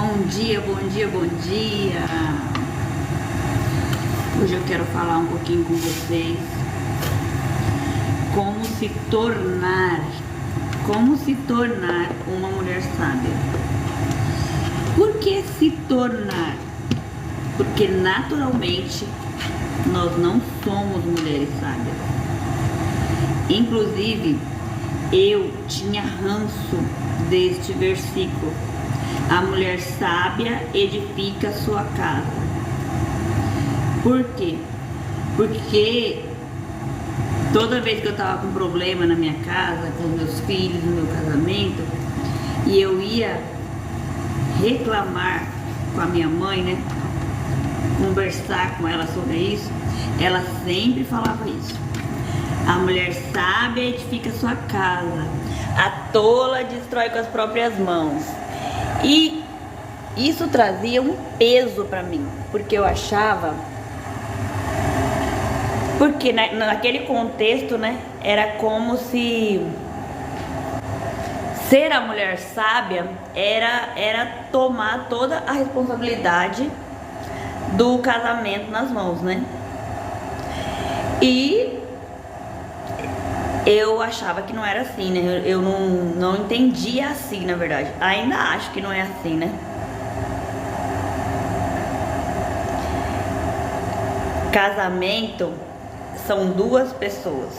Bom dia, bom dia, bom dia. Hoje eu quero falar um pouquinho com vocês como se tornar uma mulher sábia. Por que se tornar? Porque naturalmente nós não somos mulheres sábias. Inclusive, eu tinha ranço deste versículo. A mulher sábia edifica a sua casa. Por quê? Porque toda vez que eu tava com problema na minha casa, com meus filhos, no meu casamento, e eu ia reclamar com a minha mãe, né? Conversar com ela sobre isso, ela sempre falava isso. A mulher sábia edifica a sua casa, a tola destrói com as próprias mãos. E isso trazia um peso para mim, porque eu achava, porque naquele contexto, né, era como se ser a mulher sábia era tomar toda a responsabilidade do casamento nas mãos, né? E eu achava que não era assim, né? Eu não entendia assim, na verdade. Ainda acho que não é assim, né? Casamento são duas pessoas.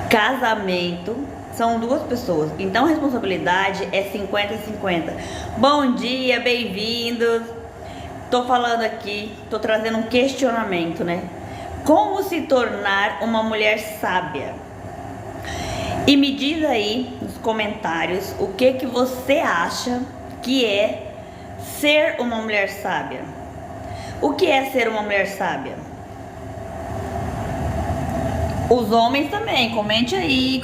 Casamento são duas pessoas. Então a responsabilidade é 50-50. Bom dia, bem-vindos. Tô falando aqui, tô trazendo um questionamento, né? Como se tornar uma mulher sábia? E me diz aí nos comentários o que você acha que é ser uma mulher sábia. O que é ser uma mulher sábia? Os homens também, comente aí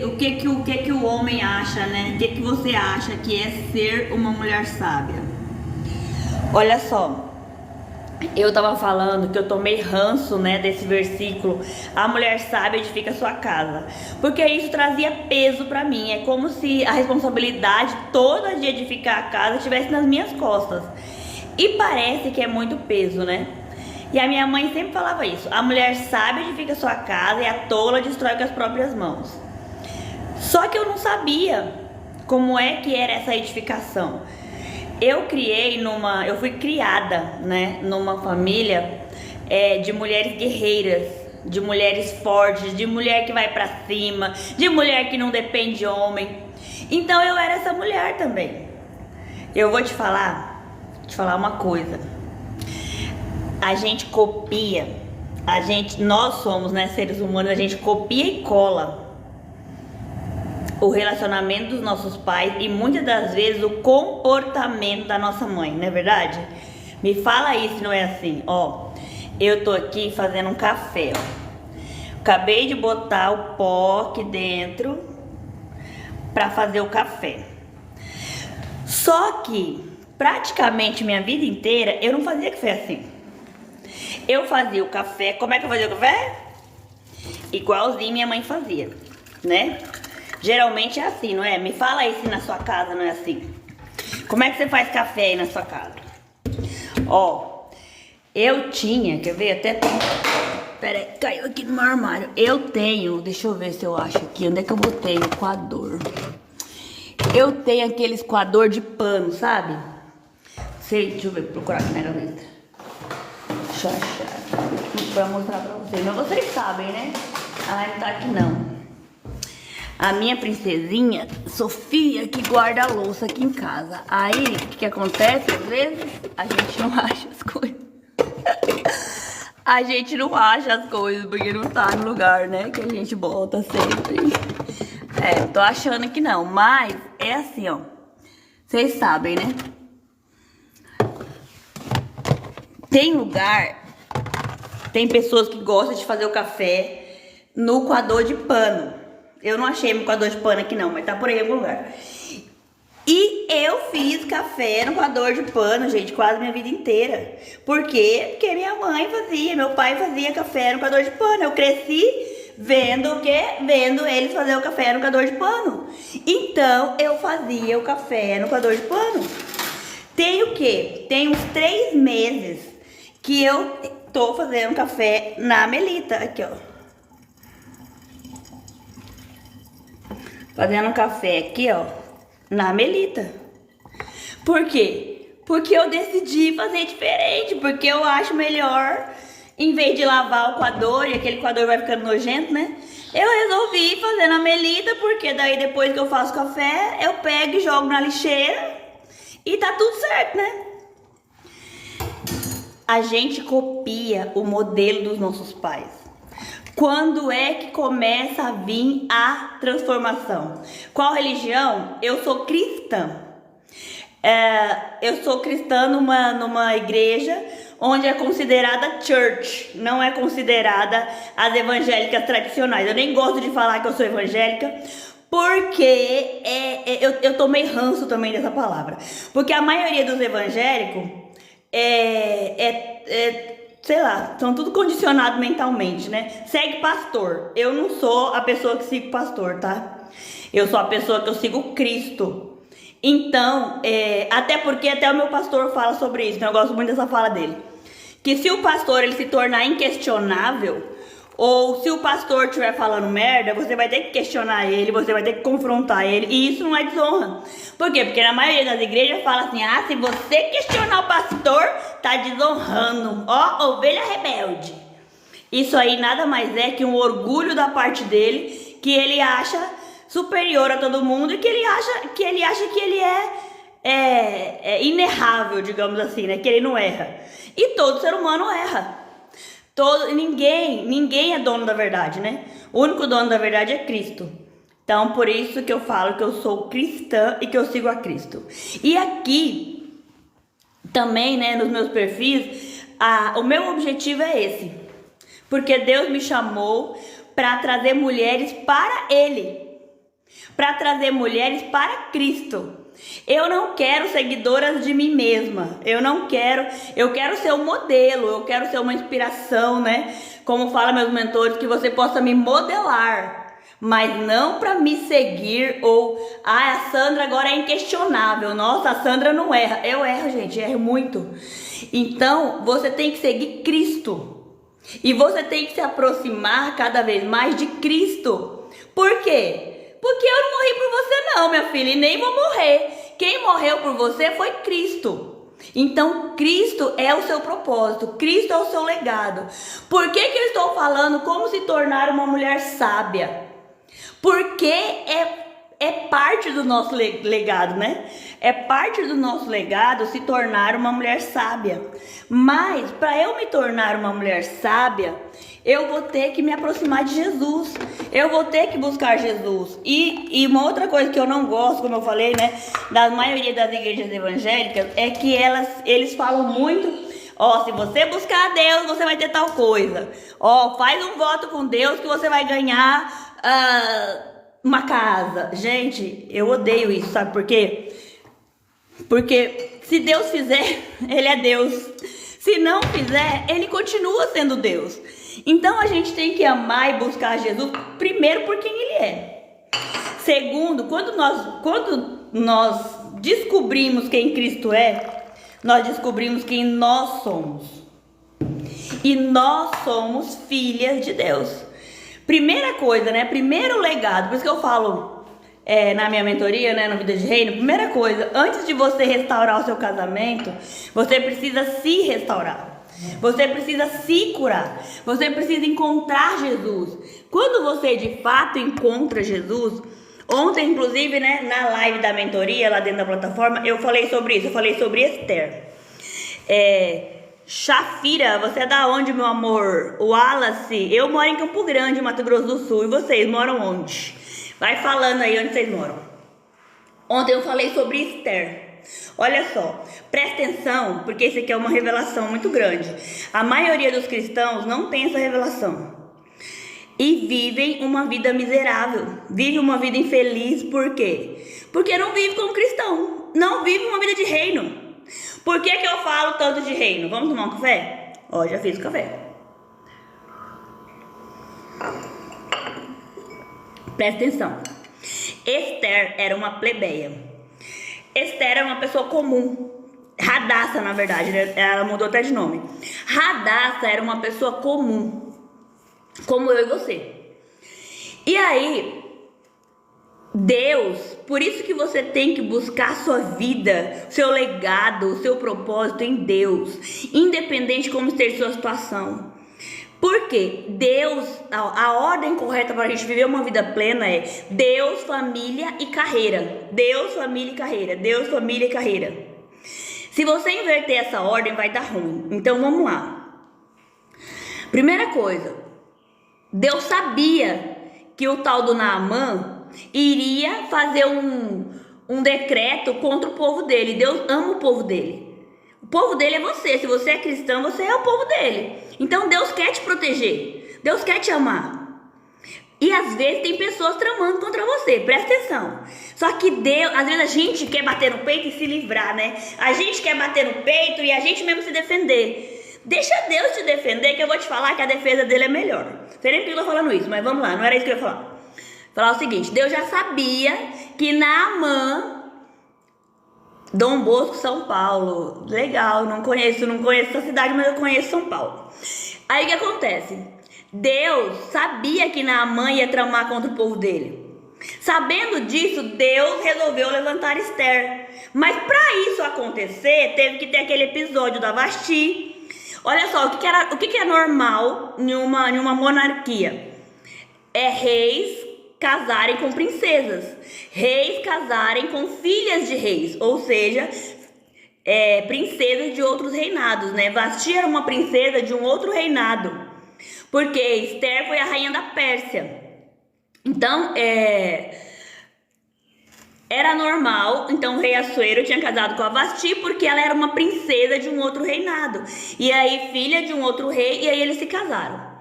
o que o homem acha, né? O que você acha que é ser uma mulher sábia? Olha só, eu tava falando que eu tomei ranço, né, desse versículo, a mulher sábia edifica a sua casa, porque isso trazia peso pra mim. É como se a responsabilidade toda de edificar a casa estivesse nas minhas costas, e parece que é muito peso, né? E a minha mãe sempre falava isso: a mulher sábia edifica a sua casa e a tola destrói com as próprias mãos. Só que eu não sabia como é que era essa edificação. Eu fui criada, né, numa família de mulheres guerreiras, de mulheres fortes, de mulher que vai pra cima, de mulher que não depende de homem. Então eu era essa mulher também. Eu vou te falar uma coisa. A gente copia, nós somos, né, seres humanos, a gente copia e cola o relacionamento dos nossos pais e muitas das vezes o comportamento da nossa mãe, não é verdade? Me fala aí se não é assim. Ó, eu tô aqui fazendo um café, ó. Acabei de botar o pó aqui dentro pra fazer o café. Só que praticamente minha vida inteira eu não fazia café assim. Eu fazia o café, como é que eu fazia o café? Igualzinho minha mãe fazia, né? Geralmente é assim, não é? Me fala aí se na sua casa não é assim. Como é que você faz café aí na sua casa? Ó, eu tinha, quer ver? Até tem... Pera aí, caiu aqui no meu armário. Eu tenho, deixa eu ver se eu acho aqui. Onde é que eu botei o coador? Eu tenho aqueles coador de pano, sabe? Sei, deixa eu ver, procurar aqui na gaveta. Deixa eu achar pra mostrar pra vocês. Mas vocês sabem, né? Ah, não tá aqui não. A minha princesinha, Sofia, que guarda a louça aqui em casa. Aí, o que acontece? Às vezes, a gente não acha as coisas. A gente não acha as coisas, porque não tá no lugar, né? Que a gente bota sempre. Tô achando que não. Mas, é assim, ó. Vocês sabem, né? Tem lugar... Tem pessoas que gostam de fazer o café no coador de pano. Eu não achei meu coador de pano aqui não, mas tá por aí em algum lugar. E eu fiz café no coador de pano, gente, quase minha vida inteira. Por quê? Porque minha mãe fazia, meu pai fazia café no coador de pano. Eu cresci vendo o quê? Vendo eles fazer o café no coador de pano. Então, eu fazia o café no coador de pano. Tem o quê? Tem uns 3 meses que eu tô fazendo café na Melita. Aqui, ó. Fazendo café aqui, ó, na Melita. Por quê? Porque eu decidi fazer diferente. Porque eu acho melhor, em vez de lavar o coador, e aquele coador vai ficando nojento, né? Eu resolvi fazer na Melita, porque daí depois que eu faço café, eu pego e jogo na lixeira e tá tudo certo, né? A gente copia o modelo dos nossos pais. Quando é que começa a vir a transformação? Qual religião? Eu sou cristã. Eu sou cristã numa igreja onde é considerada church, não é considerada as evangélicas tradicionais. Eu nem gosto de falar que eu sou evangélica, porque eu tomei ranço também dessa palavra. Porque a maioria dos evangélicos sei lá, são tudo condicionado mentalmente, né? Segue pastor. Eu não sou a pessoa que sigo pastor, tá? Eu sou a pessoa que eu sigo Cristo. Então, até porque até o meu pastor fala sobre isso, então eu gosto muito dessa fala dele. Que se o pastor ele se tornar inquestionável, ou se o pastor estiver falando merda, você vai ter que questionar ele, você vai ter que confrontar ele, e isso não é desonra. Por quê? Porque na maioria das igrejas fala assim, se você questionar o pastor, tá desonrando, ó, ovelha rebelde. Isso aí nada mais é que um orgulho da parte dele, que ele acha superior a todo mundo, e que ele acha que ele é inerrável, digamos assim, né? Que ele não erra. E todo ser humano erra. Ninguém é dono da verdade, né? O único dono da verdade é Cristo. Então, por isso que eu falo que eu sou cristã e que eu sigo a Cristo. E aqui, também, né, nos meus perfis, o meu objetivo é esse. Porque Deus me chamou para trazer mulheres para Ele. Para trazer mulheres para Cristo. Eu não quero seguidoras de mim mesma. Eu quero ser um modelo, eu quero ser uma inspiração, né? Como falam meus mentores, que você possa me modelar, mas não para me seguir ou a Sandra agora é inquestionável. Nossa, a Sandra não erra. Eu erro, gente, erro muito. Então, você tem que seguir Cristo. E você tem que se aproximar cada vez mais de Cristo. Por quê? Porque eu não morri por você não, minha filha, e nem vou morrer. Quem morreu por você foi Cristo. Então, Cristo é o seu propósito, Cristo é o seu legado. Por que eu estou falando como se tornar uma mulher sábia? Porque é parte do nosso legado, né? É parte do nosso legado se tornar uma mulher sábia. Mas, para eu me tornar uma mulher sábia, eu vou ter que me aproximar de Jesus. Eu vou ter que buscar Jesus. E uma outra coisa que eu não gosto, como eu falei, né, da maioria das igrejas evangélicas, é que eles falam muito, se você buscar a Deus, você vai ter tal coisa. Faz um voto com Deus que você vai ganhar uma casa. Gente, eu odeio isso, sabe por quê? Porque se Deus fizer, Ele é Deus. Se não fizer, Ele continua sendo Deus. Então a gente tem que amar e buscar Jesus, primeiro por quem Ele é. Segundo, quando nós descobrimos quem Cristo é, nós descobrimos quem nós somos. E nós somos filhas de Deus. Primeira coisa, né? Primeiro legado, por isso que eu falo na minha mentoria, né, no Vida de Reino, primeira coisa, antes de você restaurar o seu casamento, você precisa se restaurar. Você precisa se curar. Você precisa encontrar Jesus. Quando você de fato encontra Jesus, ontem inclusive, né, na live da mentoria lá dentro da plataforma, eu falei sobre isso. Eu falei sobre Esther. Shafira, você é da onde, meu amor? Wallace, eu moro em Campo Grande, Mato Grosso do Sul. E vocês moram onde? Vai falando aí onde vocês moram. Ontem eu falei sobre Esther. Olha só, presta atenção, porque isso aqui é uma revelação muito grande. A maioria dos cristãos não tem essa revelação e vivem uma vida miserável, vivem uma vida infeliz. Por quê? Porque não vive como cristão, não vive uma vida de reino. Por que eu falo tanto de reino? Vamos tomar um café? Já fiz o café. Presta atenção. Esther era uma plebeia. Esther era uma pessoa comum. Radassa, na verdade, né? Ela mudou até de nome. Radassa era uma pessoa comum, como eu e você. E aí, Deus, por isso que você tem que buscar a sua vida, seu legado, o seu propósito em Deus, independente de como esteja a sua situação. Porque Deus, a ordem correta para a gente viver uma vida plena é Deus, família e carreira. Deus, família e carreira. Deus, família e carreira. Se você inverter essa ordem, vai dar ruim. Então vamos lá. Primeira coisa, Deus sabia que o tal do Naamã iria fazer um decreto contra o povo dele. Deus ama o povo dele. O povo dele é você. Se você é cristão, você é o povo dele. Então Deus quer te proteger. Deus quer te amar. E às vezes tem pessoas tramando contra você. Presta atenção. Só que Deus, às vezes a gente quer bater no peito e se livrar, né? A gente quer bater no peito e a gente mesmo se defender. Deixa Deus te defender, que eu vou te falar que a defesa dele é melhor. Não sei nem porque eu tô falando isso, mas vamos lá. Não era isso que eu ia falar. Falar o seguinte. Deus já sabia que Naamã, Dom Bosco, São Paulo. Legal, não conheço essa cidade, mas eu conheço São Paulo. Aí o que acontece? Deus sabia que Naamã ia tramar contra o povo dele. Sabendo disso, Deus resolveu levantar Esther. Mas para isso acontecer, teve que ter aquele episódio da Vasti. Olha só, o que é normal em uma monarquia? É reis casarem com princesas, reis casarem com filhas de reis, ou seja, princesas de outros reinados, né? Vasti era uma princesa de um outro reinado, porque Esther foi a rainha da Pérsia. Então, era normal. Então o rei Assuero tinha casado com a Vasti porque ela era uma princesa de um outro reinado, e aí filha de um outro rei, e aí eles se casaram.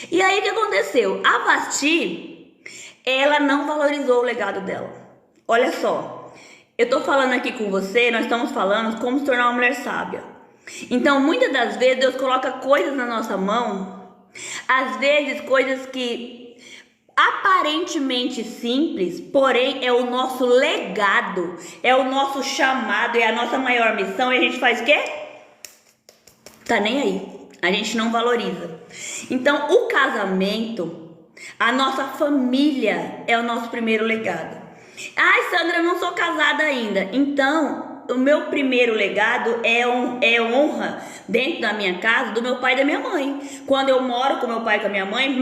E aí o que aconteceu? A Vasti, ela não valorizou o legado dela. Olha só, eu tô falando aqui com você, nós estamos falando como se tornar uma mulher sábia. Então, muitas das vezes, Deus coloca coisas na nossa mão, às vezes coisas que aparentemente simples, porém é o nosso legado, é o nosso chamado, é a nossa maior missão, e a gente faz o quê? Tá nem aí. A gente não valoriza. Então, o casamento, a nossa família é o nosso primeiro legado. Ai, Sandra, eu não sou casada ainda. Então, o meu primeiro legado é honra dentro da minha casa do meu pai e da minha mãe. Quando eu moro com meu pai e com a minha mãe,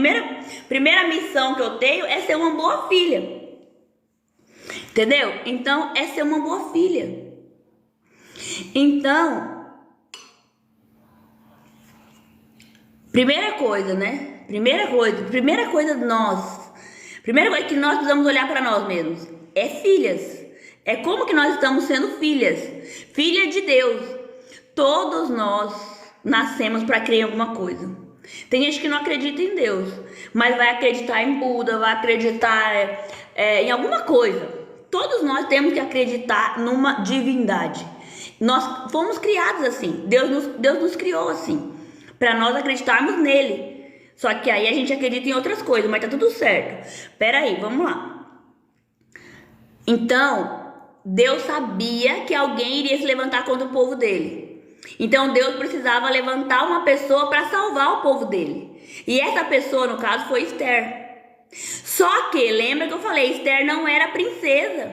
primeira missão que eu tenho é ser uma boa filha. Entendeu? Então, é ser uma boa filha. Então, primeira coisa, né? Primeira coisa que nós precisamos olhar para nós mesmos é filhas. É como que nós estamos sendo filhas. Filha de Deus. Todos nós nascemos para crer em alguma coisa. Tem gente que não acredita em Deus, mas vai acreditar em Buda, vai acreditar em alguma coisa. Todos nós temos que acreditar numa divindade. Nós fomos criados assim. Deus nos criou assim, para nós acreditarmos nele. Só que aí a gente acredita em outras coisas, mas tá tudo certo. Pera aí, vamos lá. Então, Deus sabia que alguém iria se levantar contra o povo dele. Então, Deus precisava levantar uma pessoa para salvar o povo dele. E essa pessoa, no caso, foi Esther. Só que, lembra que eu falei, Esther não era princesa.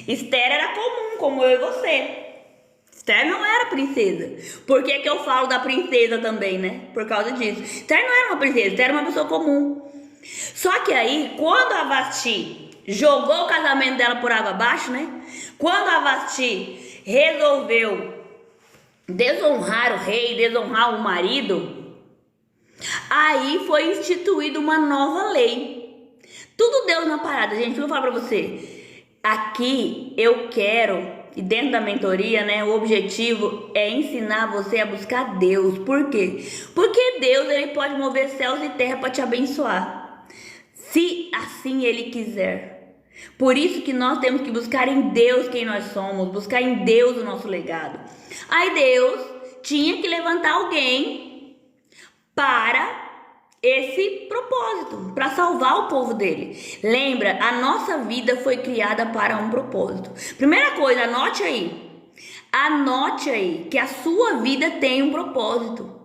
Esther era comum, como eu e você. Esther não era princesa. Por que eu falo da princesa também, né? Por causa disso. Esther não era uma princesa, Esther era uma pessoa comum. Só que aí, quando a Vasti jogou o casamento dela por água abaixo, né? Quando a Vasti resolveu desonrar o rei, desonrar o marido, aí foi instituída uma nova lei. Tudo Deus na parada, gente. Eu vou falar pra você. Aqui eu quero... E dentro da mentoria, né, o objetivo é ensinar você a buscar Deus. Por quê? Porque Deus, ele pode mover céus e terra para te abençoar, se assim ele quiser. Por isso que nós temos que buscar em Deus quem nós somos, buscar em Deus o nosso legado. Aí Deus tinha que levantar alguém para esse propósito, para salvar o povo dele. Lembra, a nossa vida foi criada para um propósito. Primeira coisa, anote aí. Anote aí que a sua vida tem um propósito.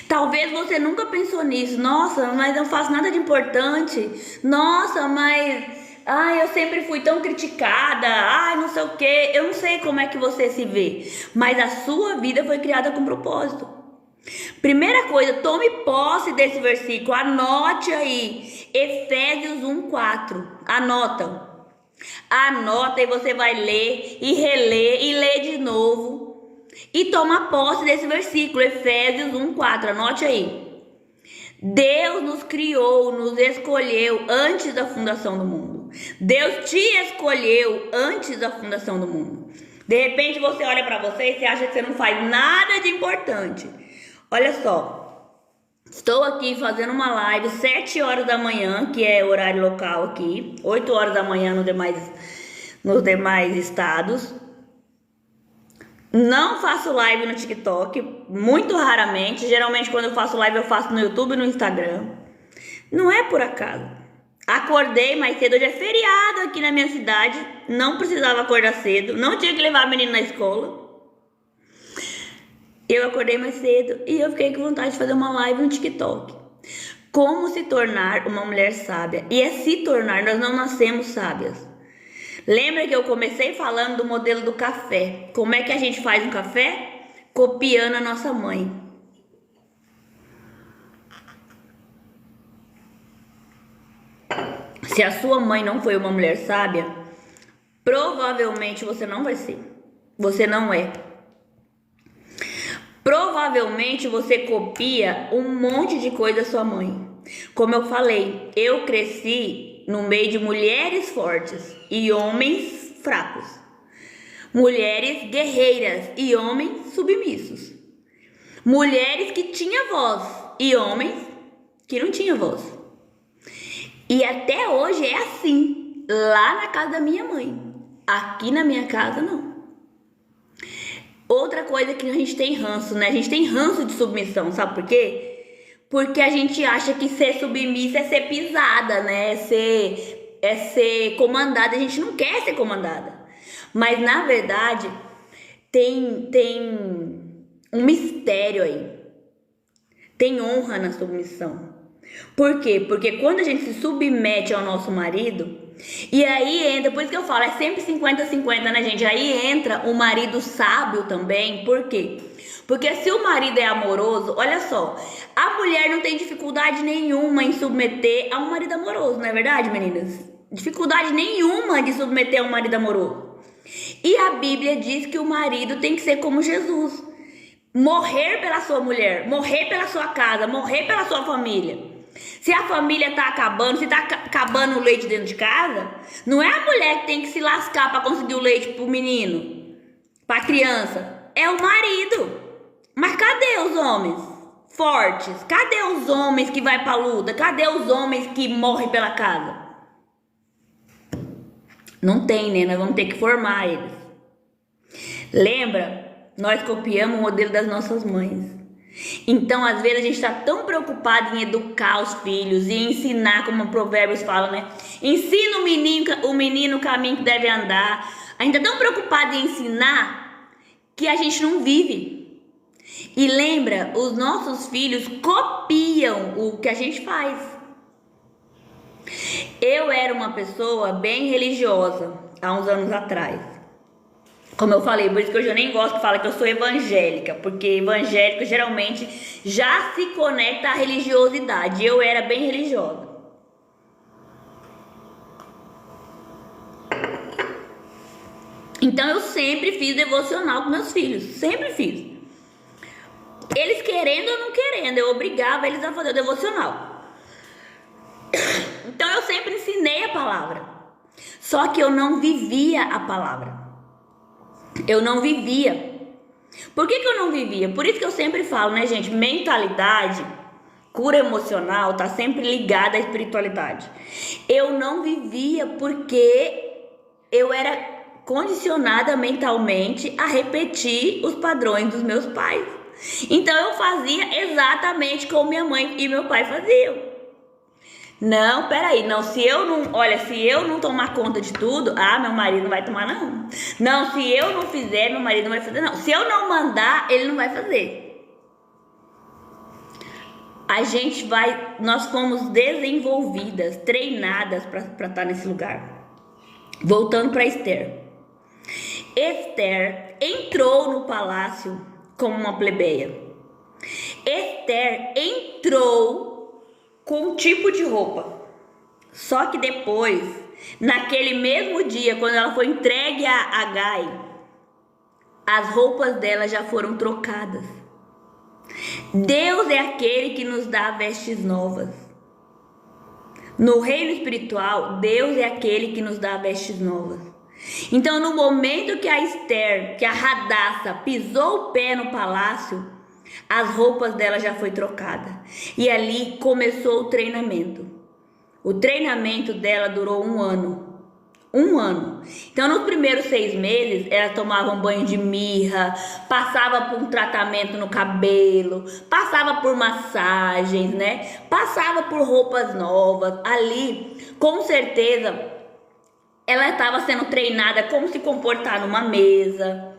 Talvez você nunca pensou nisso. Nossa, mas eu não faço nada de importante. Nossa, mas eu sempre fui tão criticada. Não sei o que. Eu não sei como é que você se vê, mas a sua vida foi criada com propósito. Primeira coisa, tome posse desse versículo. Anote aí. Efésios 1:4. Anota e você vai ler e reler e ler de novo. E toma posse desse versículo, Efésios 1:4, anote aí. Deus nos criou, nos escolheu antes da fundação do mundo. Deus te escolheu antes da fundação do mundo. De repente você olha para você e você acha que você não faz nada de importante. Olha só, estou aqui fazendo uma live 7 horas da manhã, que é horário local aqui, 8 horas da manhã nos demais estados. Não faço live no TikTok, muito raramente. Geralmente quando eu faço live eu faço no YouTube e no Instagram. Não é por acaso. Acordei mais cedo, hoje é feriado aqui na minha cidade. Não precisava acordar cedo, não tinha que levar a menina na escola. Eu acordei mais cedo e eu fiquei com vontade de fazer uma live no TikTok. Como se tornar uma mulher sábia. E é se tornar, nós não nascemos sábias. Lembra que eu comecei falando do modelo do café? Como é que a gente faz um café? Copiando a nossa mãe. Se a sua mãe não foi uma mulher sábia, provavelmente você não vai ser. Você não é. Provavelmente você copia um monte de coisa da sua mãe. Como eu falei, eu cresci no meio de mulheres fortes e homens fracos. Mulheres guerreiras e homens submissos. Mulheres que tinham voz e homens que não tinham voz. E até hoje é assim, lá na casa da minha mãe. Aqui na minha casa, não. Outra coisa que a gente tem ranço, né? A gente tem ranço de submissão, sabe por quê? Porque a gente acha que ser submissa é ser pisada, né? É ser comandada. A gente não quer ser comandada. Mas, na verdade, tem um mistério aí. Tem honra na submissão. Por quê? Porque quando a gente se submete ao nosso marido, e aí entra, por isso que eu falo, é sempre 50-50, né, gente? Aí entra o marido sábio também. Por quê? Porque se o marido é amoroso, olha só, a mulher não tem dificuldade nenhuma em submeter a um marido amoroso, não é verdade, meninas? Dificuldade nenhuma de submeter a um marido amoroso. E a Bíblia diz que o marido tem que ser como Jesus. Morrer pela sua mulher, morrer pela sua casa, morrer pela sua família. Se a família tá acabando, se tá acabando o leite dentro de casa, não é a mulher que tem que se lascar para conseguir o leite pro menino, pra criança. É o marido. Mas cadê os homens fortes? Cadê os homens que vai pra luta? Cadê os homens que morrem pela casa? Não tem, né? Nós vamos ter que formar eles. Lembra? Nós copiamos o modelo das nossas mães. Então, às vezes, a gente está tão preocupado em educar os filhos e ensinar, como o Provérbios fala, né? Ensina o menino o caminho que deve andar. A gente está tão preocupado em ensinar que a gente não vive. E lembra, os nossos filhos copiam o que a gente faz. Eu era uma pessoa bem religiosa há uns anos atrás. Como eu falei, por isso que hoje eu nem gosto de falar que eu sou evangélica, porque evangélico geralmente já se conecta à religiosidade. Eu era bem religiosa. Então eu sempre fiz devocional com meus filhos, sempre fiz. Eles querendo ou não querendo, eu obrigava eles a fazer o devocional. Então eu sempre ensinei a palavra, só que eu não vivia a palavra. Eu não vivia. Por que eu não vivia? Por isso que eu sempre falo, né, gente? Mentalidade, cura emocional, tá sempre ligada à espiritualidade. Eu não vivia porque eu era condicionada mentalmente a repetir os padrões dos meus pais. Então eu fazia exatamente como minha mãe e meu pai faziam. Não, peraí, não, se eu não, olha, se eu não tomar conta de tudo, meu marido não vai tomar não. Não, se eu não fizer, meu marido não vai fazer não. Se eu não mandar, ele não vai fazer. Nós fomos desenvolvidas, treinadas para estar nesse lugar. Voltando para Esther. Esther entrou no palácio como uma plebeia. Esther entrou com um tipo de roupa. Só que depois, naquele mesmo dia, quando ela foi entregue a Agai, as roupas dela já foram trocadas. Deus é aquele que nos dá vestes novas. No reino espiritual, Deus é aquele que nos dá vestes novas. Então, no momento que a Esther, que a Hadassah, pisou o pé no palácio, as roupas dela já foi trocada. E ali começou o treinamento. O treinamento dela durou 1 ano. 1 ano. Então, nos primeiros 6 meses, ela tomava um banho de mirra, passava por um tratamento no cabelo, passava por massagens, né? Passava por roupas novas. Ali, com certeza, ela estava sendo treinada como se comportar numa mesa.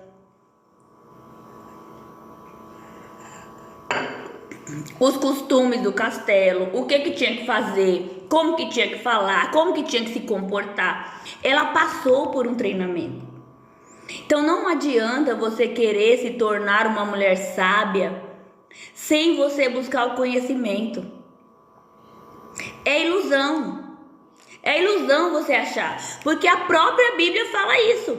Os costumes do castelo, o que tinha que fazer, como que tinha que falar, como que tinha que se comportar. Ela passou por um treinamento. Então não adianta você querer se tornar uma mulher sábia sem você buscar o conhecimento. É ilusão. É ilusão você achar, porque a própria Bíblia fala isso.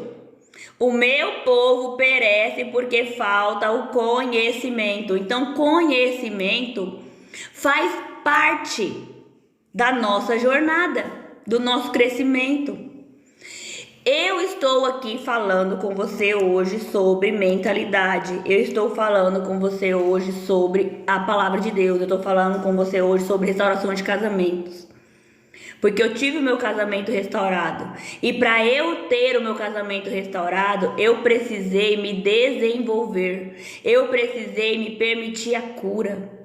O meu povo perece porque falta o conhecimento. Então, conhecimento faz parte da nossa jornada, do nosso crescimento. Eu estou aqui falando com você hoje sobre mentalidade. Eu estou falando com você hoje sobre a palavra de Deus. Eu estou falando com você hoje sobre restauração de casamentos. Porque eu tive o meu casamento restaurado. E para eu ter o meu casamento restaurado, eu precisei me desenvolver. Eu precisei me permitir a cura.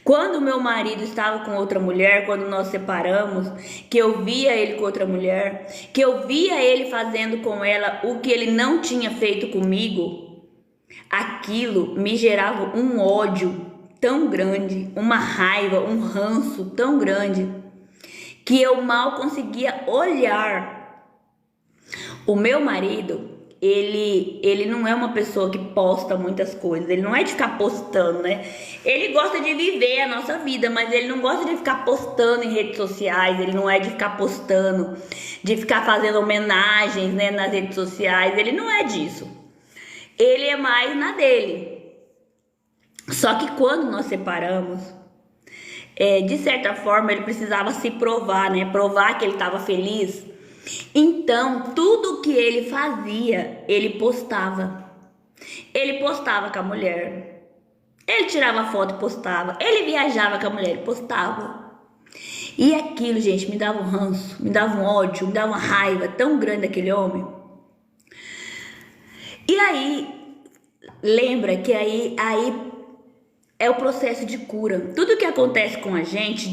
Quando meu marido estava com outra mulher, quando nós separamos, que eu via ele com outra mulher, que eu via ele fazendo com ela o que ele não tinha feito comigo, aquilo me gerava um ódio tão grande, uma raiva, um ranço tão grande, que eu mal conseguia olhar. O meu marido, ele não é uma pessoa que posta muitas coisas, ele não é de ficar postando, né? Ele gosta de viver a nossa vida, mas ele não gosta de ficar postando em redes sociais, ele não é de ficar postando, de ficar fazendo homenagens, né, nas redes sociais, ele não é disso. Ele é mais na dele. Só que quando nós separamos, de certa forma ele precisava se provar, né? Provar que ele estava feliz. Então, tudo que ele fazia, ele postava. Ele postava com a mulher. Ele tirava foto e postava. Ele viajava com a mulher e postava. E aquilo, gente, me dava um ranço, me dava um ódio, me dava uma raiva tão grande daquele homem. E aí, lembra que aí é o processo de cura. Tudo que acontece com a gente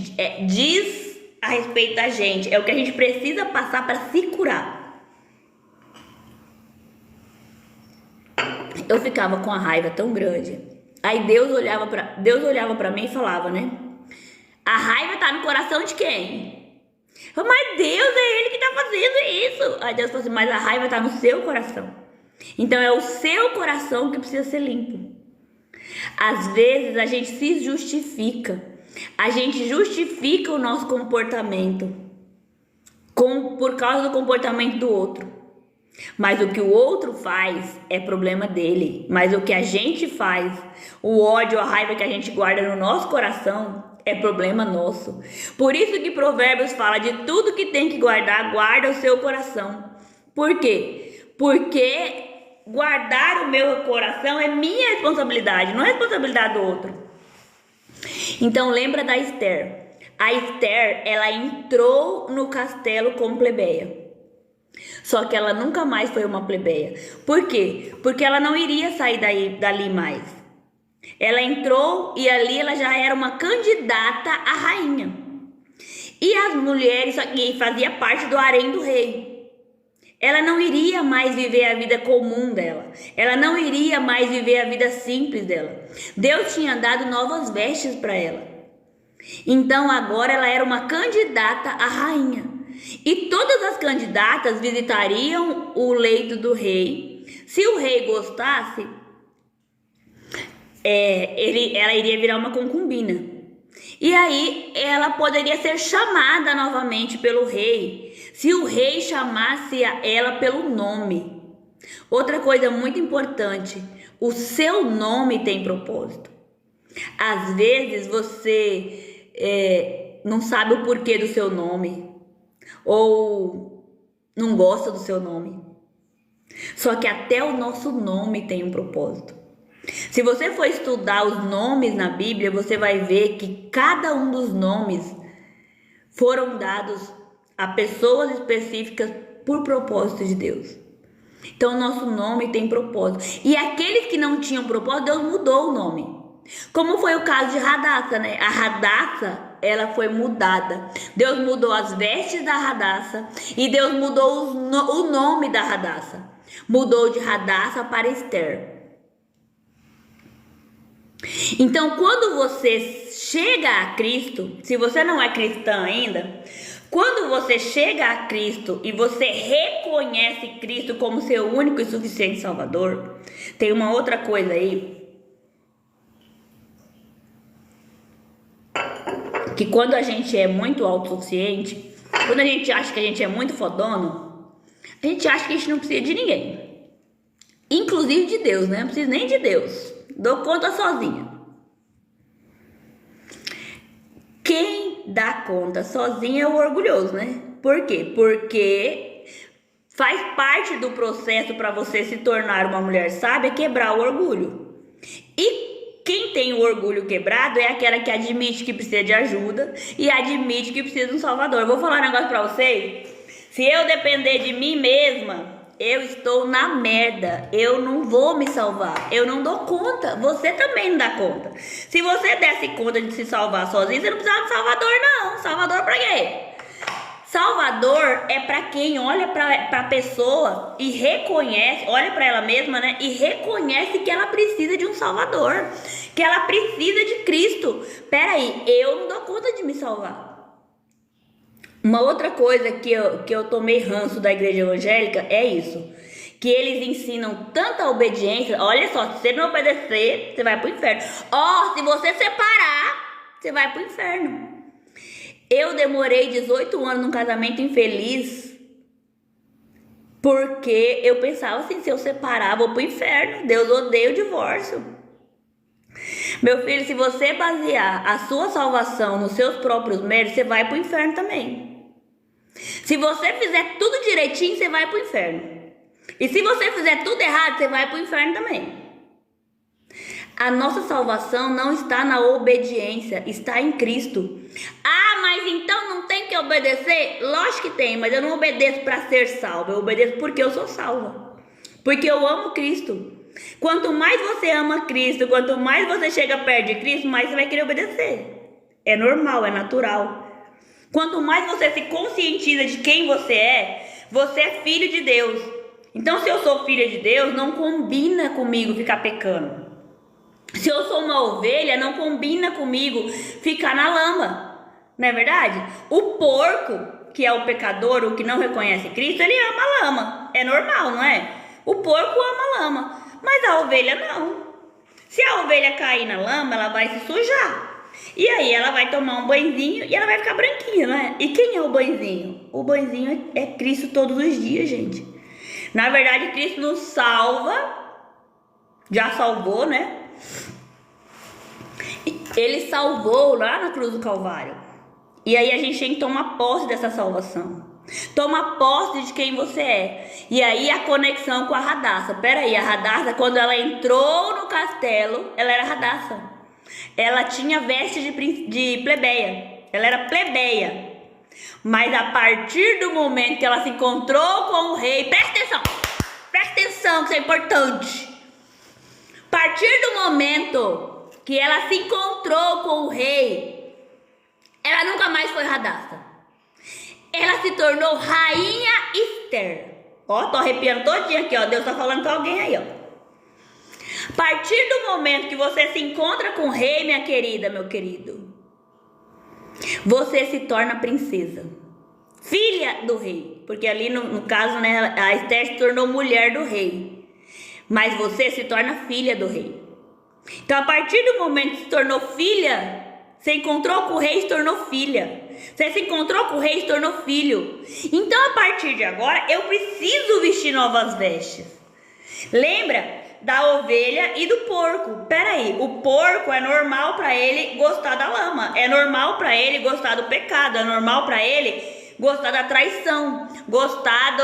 diz a respeito da gente. É o que a gente precisa passar para se curar. Eu ficava com a raiva tão grande. Aí Deus olhava para mim e falava, né? A raiva tá no coração de quem? Mas Deus, é Ele que tá fazendo isso. Aí Deus falou assim, mas a raiva tá no seu coração. Então é o seu coração que precisa ser limpo. Às vezes a gente se justifica. A gente justifica o nosso comportamento por causa do comportamento do outro. Mas o que o outro faz é problema dele. Mas o que a gente faz, o ódio, a raiva que a gente guarda no nosso coração, é problema nosso. Por isso que Provérbios fala de tudo que tem que guardar, guarda o seu coração. Por quê? Porque guardar o meu coração é minha responsabilidade, não é responsabilidade do outro. Então lembra da Esther. A Esther, ela entrou no castelo como plebeia. Só que ela nunca mais foi uma plebeia. Por quê? Porque ela não iria sair dali mais. Ela entrou e ali ela já era uma candidata à rainha. E as mulheres que fazia parte do harém do rei. Ela não iria mais viver a vida comum dela. Ela não iria mais viver a vida simples dela. Deus tinha dado novas vestes para ela. Então agora ela era uma candidata à rainha. E todas as candidatas visitariam o leito do rei. Se o rei gostasse, ela iria virar uma concubina. E aí ela poderia ser chamada novamente pelo rei, se o rei chamasse ela pelo nome. Outra coisa muito importante, o seu nome tem propósito. Às vezes você não sabe o porquê do seu nome, ou não gosta do seu nome. Só que até o nosso nome tem um propósito. Se você for estudar os nomes na Bíblia, você vai ver que cada um dos nomes foram dados a pessoas específicas por propósito de Deus. Então, o nosso nome tem propósito. E aqueles que não tinham propósito, Deus mudou o nome. Como foi o caso de Radassa, né? A Radassa, ela foi mudada. Deus mudou as vestes da Radassa e Deus mudou o nome da Radassa. Mudou de Radassa para Esther. Então, quando você chega a Cristo, se você não é cristã ainda, quando você chega a Cristo e você reconhece Cristo como seu único e suficiente Salvador, tem uma outra coisa aí, que quando a gente é muito autossuficiente, quando a gente acha que a gente é muito fodono, a gente acha que a gente não precisa de ninguém, inclusive de Deus, né? Não precisa nem de Deus. Dou conta sozinha. Quem dá conta sozinho é o orgulhoso, né? Por quê? Porque faz parte do processo para você se tornar uma mulher sábia quebrar o orgulho. E quem tem o orgulho quebrado é aquela que admite que precisa de ajuda e admite que precisa de um salvador. Vou falar um negócio para vocês. Se eu depender de mim mesma, eu estou na merda, eu não vou me salvar, eu não dou conta, você também não dá conta. Se você desse conta de se salvar sozinho, você não precisava de Salvador não. Salvador pra quê? Salvador é pra quem olha pra pessoa e reconhece, olha pra ela mesma, né? E reconhece que ela precisa de um Salvador, que ela precisa de Cristo. Peraí, eu não dou conta de me salvar. Uma outra coisa que eu tomei ranço da igreja evangélica é isso. Que eles ensinam tanta obediência. Olha só, se você não obedecer, você vai pro inferno. Se você separar, você vai pro inferno. Eu demorei 18 anos num casamento infeliz. Porque eu pensava assim, se eu separar, vou pro inferno. Deus odeia o divórcio. Meu filho, se você basear a sua salvação nos seus próprios méritos, você vai pro inferno também. Se você fizer tudo direitinho, você vai pro inferno. E se você fizer tudo errado, você vai pro inferno também. A nossa salvação não está na obediência, está em Cristo. Mas então não tem que obedecer? Lógico que tem, mas eu não obedeço para ser salva. Eu obedeço porque eu sou salva. Porque eu amo Cristo. Quanto mais você ama Cristo, quanto mais você chega perto de Cristo, mais você vai querer obedecer. É normal, é natural. Quanto mais você se conscientiza de quem você é filho de Deus. Então, se eu sou filha de Deus, não combina comigo ficar pecando. Se eu sou uma ovelha, não combina comigo ficar na lama. Não é verdade? O porco, que é o pecador, o que não reconhece Cristo, ele ama a lama. É normal, não é? O porco ama a lama, mas a ovelha não. Se a ovelha cair na lama, ela vai se sujar. E aí ela vai tomar um banhozinho e ela vai ficar branquinha, né? E quem é o banhozinho? O banhozinho é Cristo todos os dias, gente. Na verdade, Cristo nos salva. Já salvou, né? Ele salvou lá na cruz do Calvário. E aí a gente tem que tomar posse dessa salvação. Toma posse de quem você é. E aí a conexão com a Radassa. Peraí, a Radassa, quando ela entrou no castelo, ela era Radassa. Ela tinha vestes de plebeia. Ela era plebeia. Mas a partir do momento que ela se encontrou com o rei, presta atenção que isso é importante. A partir do momento que ela se encontrou com o rei, ela nunca mais foi Radassa. ela se tornou rainha Esther. Ó, tô arrepiando todinha aqui, ó. Deus tá falando com alguém aí, ó. A partir do momento que você se encontra com o rei, minha querida, meu querido, você se torna princesa, filha do rei. Porque ali no caso, né, a Esther se tornou mulher do rei. Mas você se torna filha do rei. Então, a partir do momento que se tornou filha, você encontrou com o rei e se tornou filha. Você se encontrou com o rei e se tornou filho. Então, a partir de agora, eu preciso vestir novas vestes. Lembra da ovelha e do porco? Peraí, o porco é normal para ele gostar da lama. É normal para ele gostar do pecado. É normal para ele gostar da traição. Gostar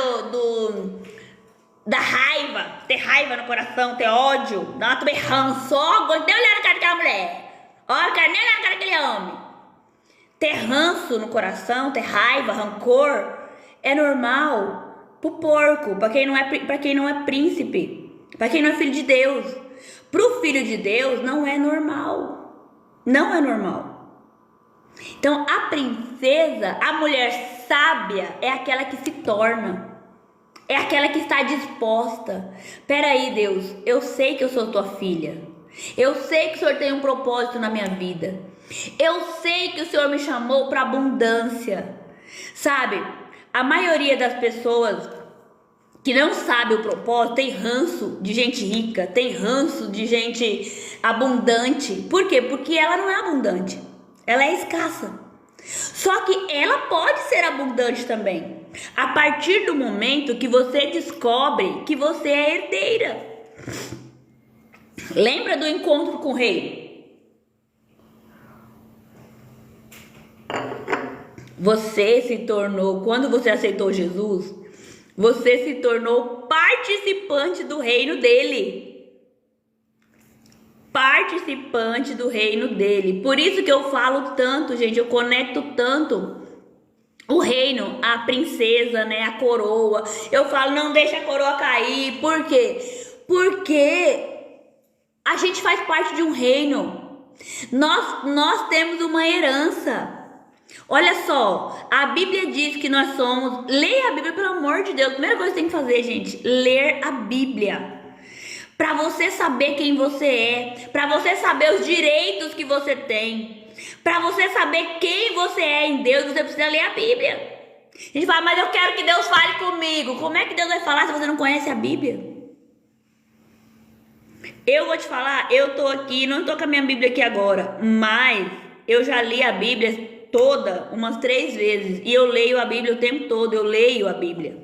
da raiva. Ter raiva no coração, ter ódio. Dar uma também ranço. Ó, gostei de olhar na cara daquela mulher. Ó, não quero nem olhar na cara daquele homem. Ter ranço no coração, ter raiva, rancor, é normal pro porco, para quem não é príncipe, para quem não é filho de Deus. Pro filho de Deus não é normal. Não é normal. Então, a princesa, a mulher sábia, é aquela que se torna. É aquela que está disposta. Peraí, Deus, eu sei que eu sou tua filha. Eu sei que o Senhor tem um propósito na minha vida. Eu sei que o Senhor me chamou para abundância. Sabe, a maioria das pessoas que não sabe o propósito tem ranço de gente rica, tem ranço de gente abundante. Por quê? Porque ela não é abundante, ela é escassa. Só que ela pode ser abundante também, a partir do momento que você descobre que você é herdeira. Lembra do encontro com o rei? Você se tornou, quando você aceitou Jesus, você se tornou participante do reino dele. Participante do reino dele. Por isso que eu falo tanto, gente, eu conecto tanto o reino, a princesa, né, a coroa. Eu falo, não deixa a coroa cair. Por quê? Porque a gente faz parte de um reino. Nós temos uma herança. Olha só, a Bíblia diz que nós somos... Leia a Bíblia, pelo amor de Deus. A primeira coisa que você tem que fazer, gente, ler a Bíblia. Para você saber quem você é. Para você saber os direitos que você tem. Para você saber quem você é em Deus, você precisa ler a Bíblia. A gente fala, mas eu quero que Deus fale comigo. Como é que Deus vai falar se você não conhece a Bíblia? Eu vou te falar, eu tô aqui, não tô com a minha Bíblia aqui agora, mas eu já li a Bíblia toda umas 3 vezes. E eu leio a Bíblia o tempo todo, eu leio a Bíblia.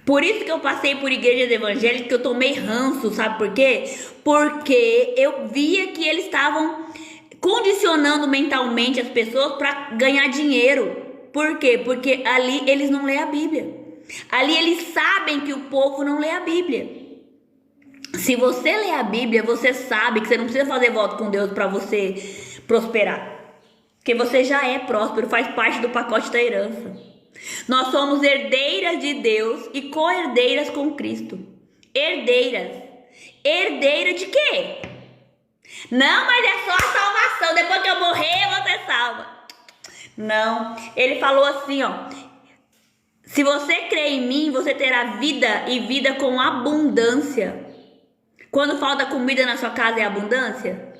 Por isso que eu passei por igrejas evangélicas, que eu tomei ranço, sabe por quê? Porque eu via que eles estavam condicionando mentalmente as pessoas para ganhar dinheiro. Por quê? Porque ali eles não lêem a Bíblia. Ali eles sabem que o povo não lê a Bíblia. Se você lê a Bíblia, você sabe que você não precisa fazer voto com Deus para você prosperar. Porque você já é próspero, faz parte do pacote da herança. Nós somos herdeiras de Deus e co-herdeiras com Cristo. Herdeiras. Herdeira de quê? Não, mas é só a salvação. Depois que eu morrer, eu vou ser salva. Não. Ele falou assim, ó. Se você crê em mim, você terá vida e vida com abundância. Quando falta comida na sua casa é abundância?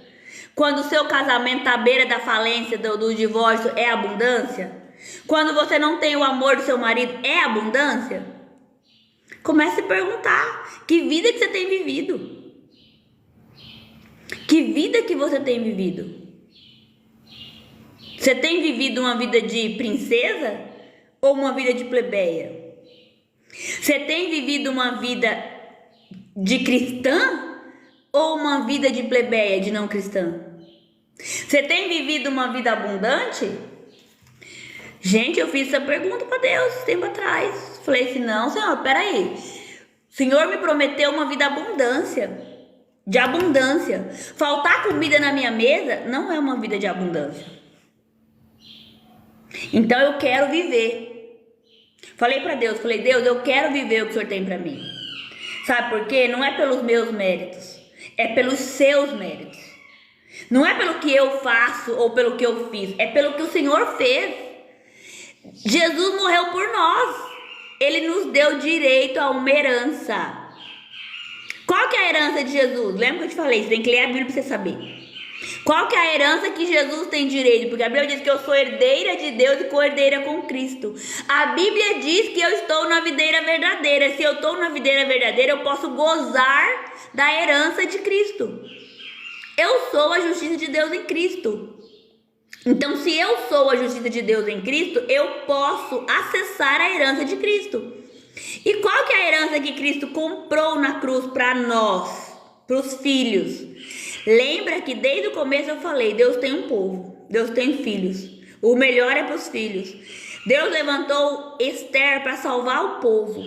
Quando o seu casamento está à beira da falência, do divórcio, é abundância? Quando você não tem o amor do seu marido, é abundância? Comece a perguntar, que vida que você tem vivido? Que vida que você tem vivido? Você tem vivido uma vida de princesa ou uma vida de plebeia? Você tem vivido uma vida de cristã ou uma vida de plebeia, de não cristã? Você tem vivido uma vida abundante? Gente, eu fiz essa pergunta para Deus tempo atrás. Falei assim, não, Senhor, peraí. O Senhor me prometeu uma vida de abundância. Faltar comida na minha mesa não é uma vida de abundância. Então eu quero viver. Falei para Deus, Deus, eu quero viver o que o Senhor tem para mim. Sabe por quê? Não é pelos meus méritos, é pelos seus méritos. Não é pelo que eu faço ou pelo que eu fiz, é pelo que o Senhor fez. Jesus morreu por nós. Ele nos deu direito a uma herança. Qual que é a herança de Jesus? Lembra que eu te falei? Você tem que ler a Bíblia para você saber. Qual que é a herança que Jesus tem direito? Porque a Bíblia diz que eu sou herdeira de Deus e co-herdeira com Cristo. A Bíblia diz que eu estou na videira verdadeira. Se eu estou na videira verdadeira, eu posso gozar da herança de Cristo. Eu sou a justiça de Deus em Cristo. Então, se eu sou a justiça de Deus em Cristo, eu posso acessar a herança de Cristo. E qual que é a herança que Cristo comprou na cruz para nós, para os filhos? Lembra que desde o começo eu falei, Deus tem um povo, Deus tem filhos. O melhor é para os filhos. Deus levantou Esther para salvar o povo.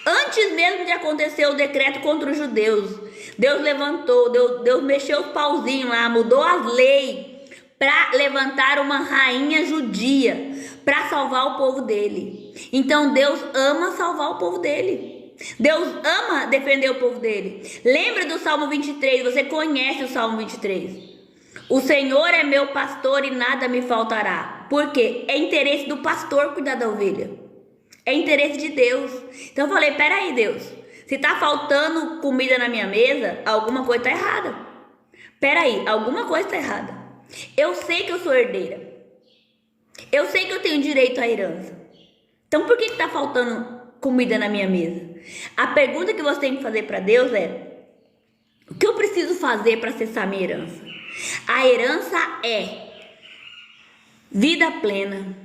Antes mesmo de acontecer o decreto contra os judeus, Deus levantou, Deus mexeu os pauzinhos lá, mudou as leis para levantar uma rainha judia para salvar o povo dele. Então Deus ama salvar o povo dele. Deus ama defender o povo dele. Lembra do Salmo 23? Você conhece o Salmo 23? O Senhor é meu pastor e nada me faltará. Por quê? É interesse do pastor cuidar da ovelha. É interesse de Deus. Então eu falei, peraí, Deus, se tá faltando comida na minha mesa, alguma coisa tá errada. Peraí, alguma coisa tá errada. Eu sei que eu sou herdeira. Eu sei que eu tenho direito à herança. Então por que tá faltando comida na minha mesa? A pergunta que você tem que fazer para Deus é: o que eu preciso fazer para acessar a minha herança? A herança é vida plena,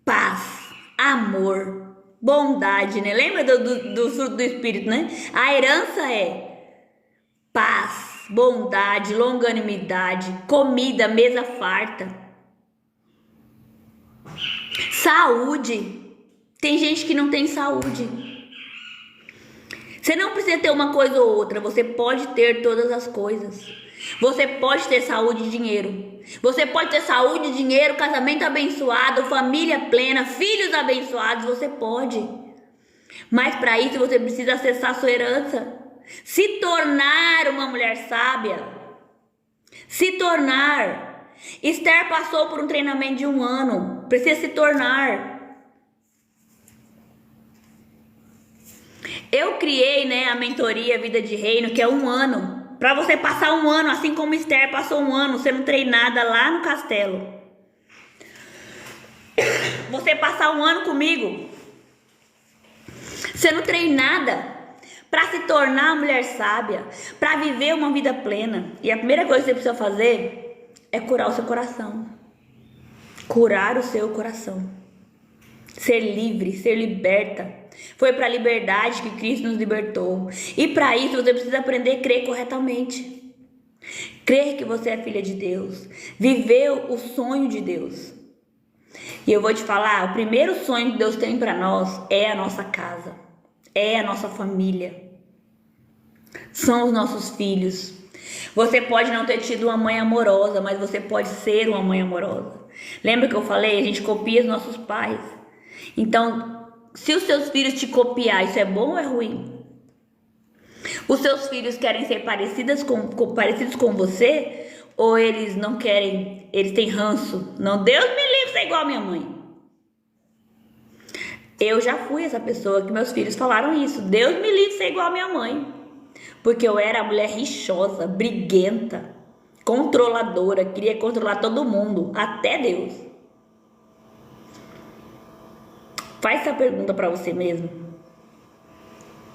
paz, amor, bondade, né? Lembra do fruto do Espírito, né? A herança é paz, bondade, longanimidade, comida, mesa farta, saúde. Tem gente que não tem saúde. Você não precisa ter uma coisa ou outra, você pode ter todas as coisas. Você pode ter saúde e dinheiro. Você pode ter saúde, dinheiro, casamento abençoado, família plena, filhos abençoados, você pode. Mas para isso você precisa acessar a sua herança. Se tornar uma mulher sábia. Se tornar. Esther passou por um treinamento de 1 ano. Precisa se tornar. Eu criei, né, a mentoria Vida de Reino, que é 1 ano. Para você passar 1 ano, assim como Esther passou 1 ano sendo treinada lá no castelo. Você passar 1 ano comigo, sendo treinada para se tornar uma mulher sábia, para viver uma vida plena. E a primeira coisa que você precisa fazer é curar o seu coração. Curar o seu coração. Ser livre, ser liberta. Foi para a liberdade que Cristo nos libertou. E para isso você precisa aprender a crer corretamente. Crer que você é filha de Deus. Viver o sonho de Deus. E eu vou te falar, o primeiro sonho que Deus tem para nós é a nossa casa. É a nossa família. São os nossos filhos. Você pode não ter tido uma mãe amorosa, mas você pode ser uma mãe amorosa. Lembra que eu falei? A gente copia os nossos pais. Então, se os seus filhos te copiar, isso é bom ou é ruim? Os seus filhos querem ser parecidos com você? Ou eles não querem, eles têm ranço? Não, Deus me livre de ser igual a minha mãe. Eu já fui essa pessoa que meus filhos falaram isso. Deus me livre de ser igual a minha mãe. Porque eu era a mulher rixosa, briguenta, controladora, queria controlar todo mundo, até Deus. Faz essa pergunta para você mesmo.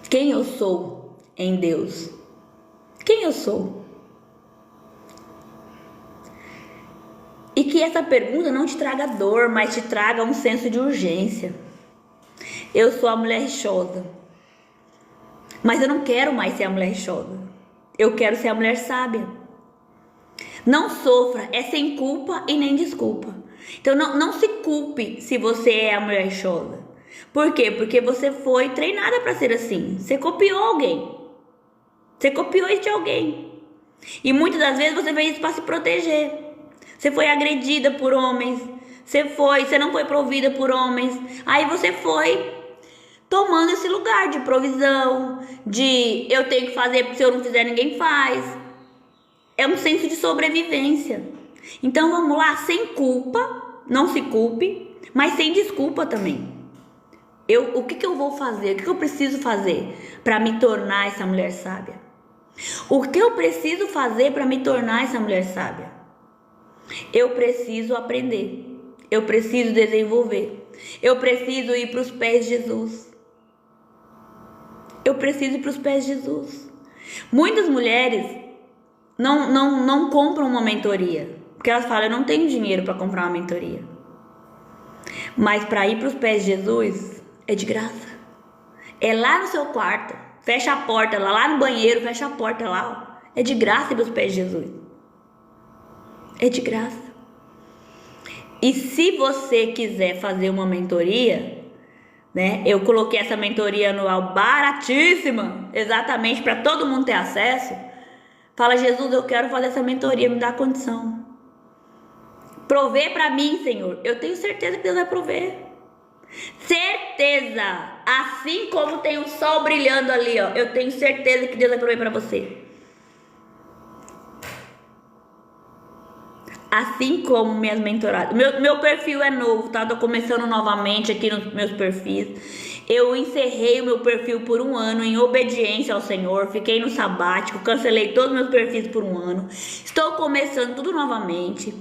Quem eu sou em Deus? Quem eu sou? E que essa pergunta não te traga dor, mas te traga um senso de urgência. Eu sou a mulher rixosa. Mas eu não quero mais ser a mulher rixosa. Eu quero ser a mulher sábia. Não sofra, é sem culpa e nem desculpa. Então não se culpe se você é a mulher rixosa. Por quê? Porque você foi treinada para ser assim. Você copiou alguém. Você copiou isso de alguém. E muitas das vezes você fez isso para se proteger. Você foi agredida por homens. Você não foi provida por homens. Aí você foi tomando esse lugar de provisão, de eu tenho que fazer porque se eu não fizer ninguém faz. É um senso de sobrevivência. Então vamos lá, sem culpa, não se culpe, mas sem desculpa também. O que eu vou fazer? O que eu preciso fazer para me tornar essa mulher sábia? O que eu preciso fazer para me tornar essa mulher sábia? Eu preciso aprender. Eu preciso desenvolver. Eu preciso ir para os pés de Jesus. Eu preciso ir para os pés de Jesus. Muitas mulheres não compram uma mentoria, porque elas falam, eu não tenho dinheiro para comprar uma mentoria. Mas para ir para os pés de Jesus é de graça. É lá no seu quarto. Fecha a porta lá no banheiro, fecha a porta lá. Ó. É de graça ir para os pés de Jesus. É de graça. E se você quiser fazer uma mentoria, né? Eu coloquei essa mentoria anual baratíssima, exatamente para todo mundo ter acesso. Fala, Jesus, eu quero fazer essa mentoria, me dá condição. Provê para mim, Senhor. Eu tenho certeza que Deus vai prover. Certeza. Assim como tem um sol brilhando ali, ó, eu tenho certeza que Deus vai prover para você. Assim como minhas mentoradas. Meu perfil é novo, tá? Tô começando novamente aqui nos meus perfis. Eu encerrei o meu perfil por 1 ano em obediência ao Senhor. Fiquei no sabático, cancelei todos os meus perfis por 1 ano. Estou começando tudo novamente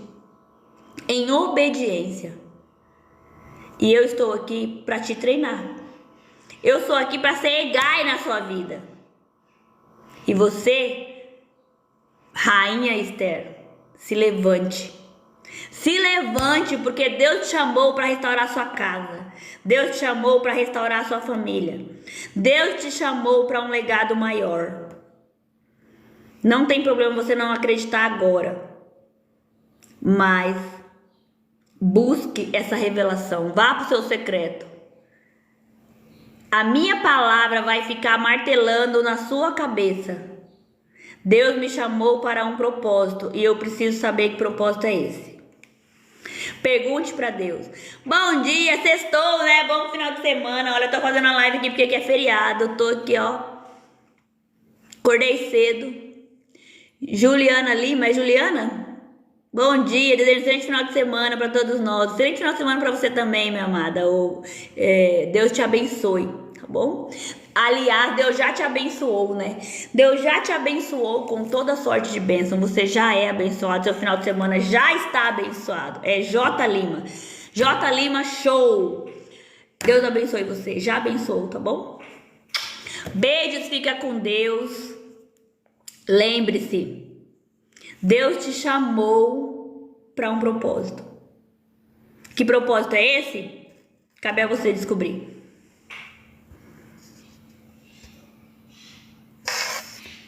em obediência. E eu estou aqui para te treinar. Eu sou aqui para ser EGAI na sua vida. E você, Rainha Esther, se levante. Se levante, porque Deus te chamou para restaurar sua casa. Deus te chamou para restaurar sua família. Deus te chamou para um legado maior. Não tem problema você não acreditar agora. Mas busque essa revelação. Vá para o seu secreto. A minha palavra vai ficar martelando na sua cabeça. Deus me chamou para um propósito e eu preciso saber que propósito é esse. Pergunte para Deus. Bom dia, sextou, né? Bom final de semana. Olha, eu tô fazendo a live aqui porque aqui é feriado. Eu tô aqui, ó. Acordei cedo. Juliana Lima, é Juliana? Bom dia, desejo um excelente final de semana para todos nós. Excelente final de semana para você também, minha amada. Deus te abençoe, tá bom? Aliás, Deus já te abençoou, né? Deus já te abençoou com toda sorte de bênção. Você já é abençoado. Seu final de semana já está abençoado. É J Lima. J Lima, show! Deus abençoe você. Já abençoou, tá bom? Beijos, fica com Deus. Lembre-se, Deus te chamou para um propósito. Que propósito é esse? Cabe a você descobrir.